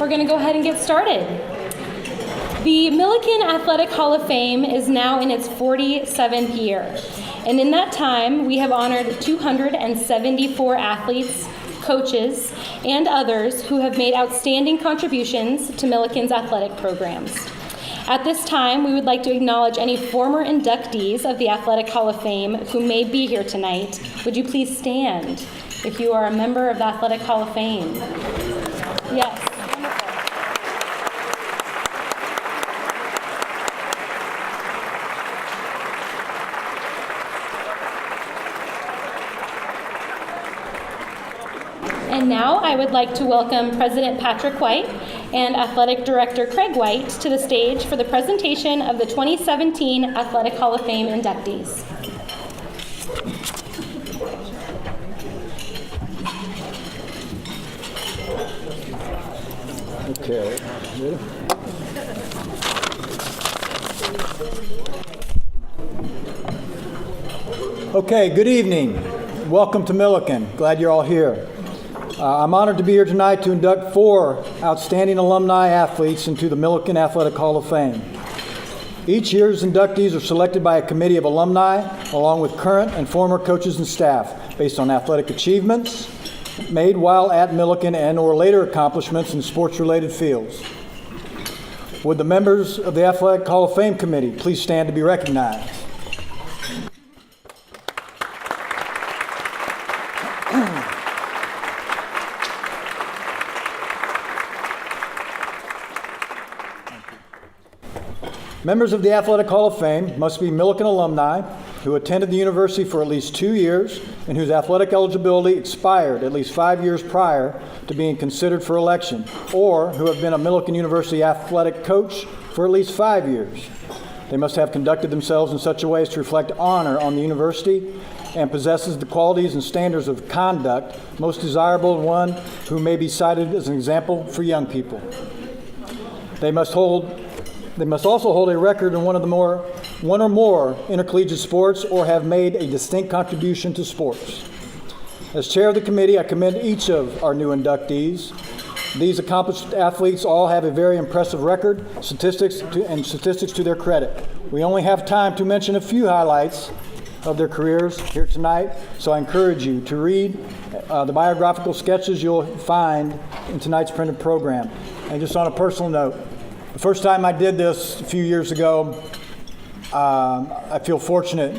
we're going to go ahead and get started. The Millikin Athletic Hall of Fame is now in its 47th year, and in that time, we have honored 274 athletes, coaches, and others who have made outstanding contributions to Millikin's athletic programs. At this time, we would like to acknowledge any former inductees of the Athletic Hall of Fame who may be here tonight. Would you please stand if you are a member of the Athletic Hall of Fame? Yes. And now I would like to welcome President Patrick White and Athletic Director Craig White to the stage for the presentation of the 2017 Athletic Hall of Fame inductees. Okay. Okay, good evening. Welcome to Millikin. Glad you're all here. I'm honored to be here tonight to induct 4 outstanding alumni athletes into the Millikin Athletic Hall of Fame. Each year's inductees are selected by a committee of alumni, along with current and former coaches and staff, based on athletic achievements made while at Millikin and/or later accomplishments in sports-related fields. Would the members of the Athletic Hall of Fame committee please stand to be recognized? Members of the Athletic Hall of Fame must be Millikin alumni who attended the university for at least 2 years and whose athletic eligibility expired at least 5 years prior to being considered for election, or who have been a Millikin University athletic coach for at least 5 years. They must have conducted themselves in such a way as to reflect honor on the university and possesses the qualities and standards of conduct most desirable in one who may be cited as an example for young people. They must also hold a record in one or more intercollegiate sports or have made a distinct contribution to sports. As chair of the committee, I commend each of our new inductees. These accomplished athletes all have a very impressive record, statistics to their credit. We only have time to mention a few highlights of their careers here tonight, so I encourage you to read the biographical sketches you'll find in tonight's printed program. And just on a personal note, the first time I did this a few years ago, I feel fortunate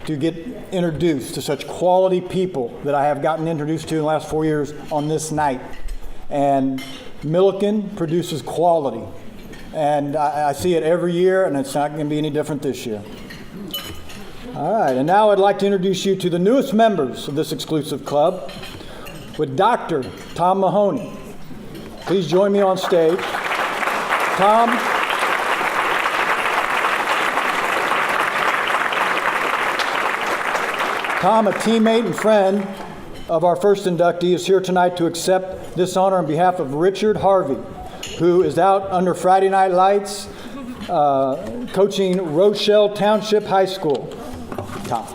to get introduced to such quality people that I have gotten introduced to in the last 4 years on this night. And Millikin produces quality. And I see it every year, and it's not going to be any different this year. All right, and now I'd like to introduce you to the newest members of this exclusive club with Dr. Tom Mahoney. Please join me on stage. Tom a teammate and friend of our first inductee, is here tonight to accept this honor on behalf of Richard Harvey, who is out under Friday night lights coaching Rochelle Township High School. Tom.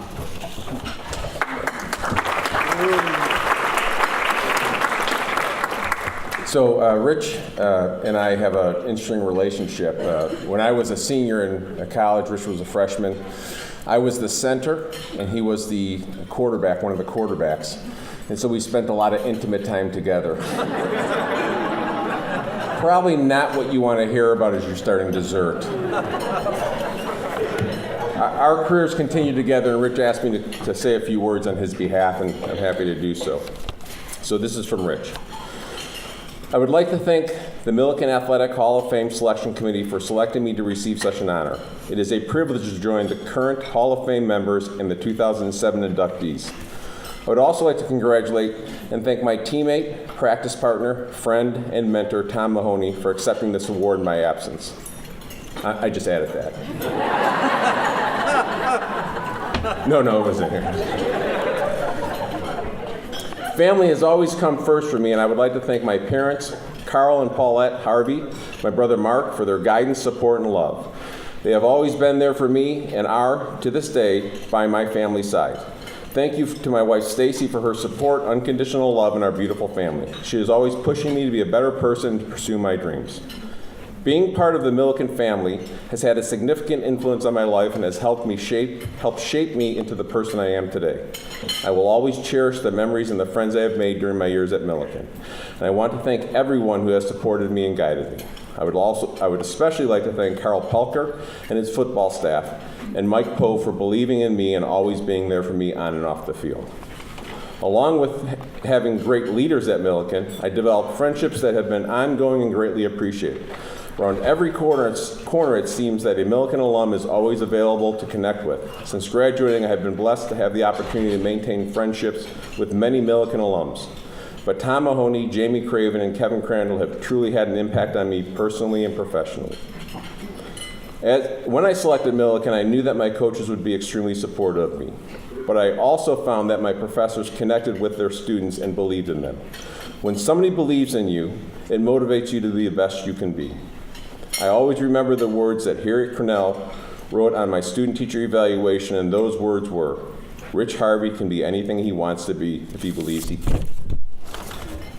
So Rich and I have an interesting relationship. When I was a senior in college, Rich was a freshman. I was the center, and he was the quarterback, one of the quarterbacks. And so we spent a lot of intimate time together. Probably not what you want to hear about as you're starting dessert. Our careers continue together, and Rich asked me to say a few words on his behalf, and I'm happy to do so. So this is from Rich. I would like to thank the Millikin Athletic Hall of Fame Selection Committee for selecting me to receive such an honor. It is a privilege to join the current Hall of Fame members and the 2007 inductees. I would also like to congratulate and thank my teammate, practice partner, friend, and mentor, Tom Mahoney, for accepting this award in my absence. I just added that. No, it wasn't here. Family has always come first for me, and I would like to thank my parents, Carl and Paulette Harvey, my brother Mark, for their guidance, support, and love. They have always been there for me and are, to this day, by my family's side. Thank you to my wife Stacy for her support, unconditional love, and our beautiful family. She is always pushing me to be a better person and to pursue my dreams. Being part of the Millikin family has had a significant influence on my life and has helped shape me into the person I am today. I will always cherish the memories and the friends I have made during my years at Millikin. And I want to thank everyone who has supported me and guided me. I would especially like to thank Carl Pelker and his football staff, and Mike Poe for believing in me and always being there for me on and off the field. Along with having great leaders at Millikin, I developed friendships that have been ongoing and greatly appreciated. Around every corner, it seems that a Millikin alum is always available to connect with. Since graduating, I have been blessed to have the opportunity to maintain friendships with many Millikin alums. But Tom Mahoney, Jamie Craven, and Kevin Crandall have truly had an impact on me personally and professionally. When I selected Millikin, I knew that my coaches would be extremely supportive of me. But I also found that my professors connected with their students and believed in them. When somebody believes in you, it motivates you to be the best you can be. I always remember the words that Harriet Cornell wrote on my student-teacher evaluation, and those words were, "Rich Harvey can be anything he wants to be if he believes he can."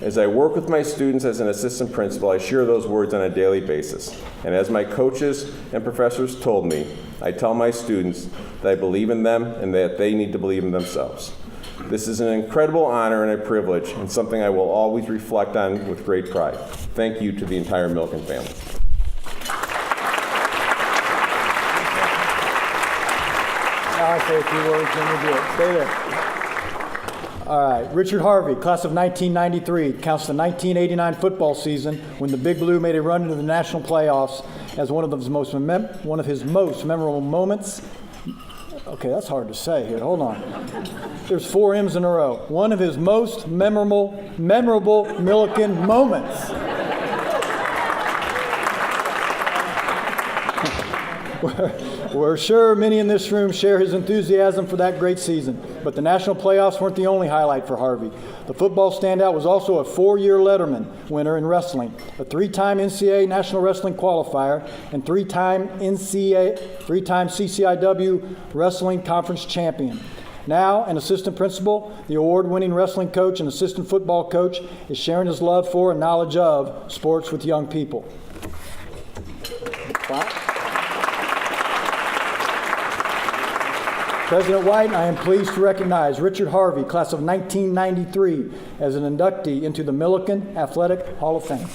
As I work with my students as an assistant principal, I share those words on a daily basis. And as my coaches and professors told me, I tell my students that I believe in them and that they need to believe in themselves. This is an incredible honor and a privilege, and something I will always reflect on with great pride. Thank you to the entire Millikin family. Now I say a few words, then we'll do it. Stay there. All right, Richard Harvey, class of 1993, counts the 1989 football season when the Big Blue made a run into the national playoffs as one of his most memorable moments. Okay, that's hard to say here. Hold on. There's 4 M's in a row. One of his most memorable Millikin moments. We're sure many in this room share his enthusiasm for that great season, but the national playoffs weren't the only highlight for Harvey. The football standout was also a 4-year Letterman winner in wrestling, a 3-time NCAA National Wrestling Qualifier, and 3-time CCIW Wrestling Conference Champion. Now, an assistant principal, the award-winning wrestling coach and assistant football coach is sharing his love for and knowledge of sports with young people. President White, I am pleased to recognize Richard Harvey, class of 1993, as an inductee into the Millikin Athletic Hall of Fame.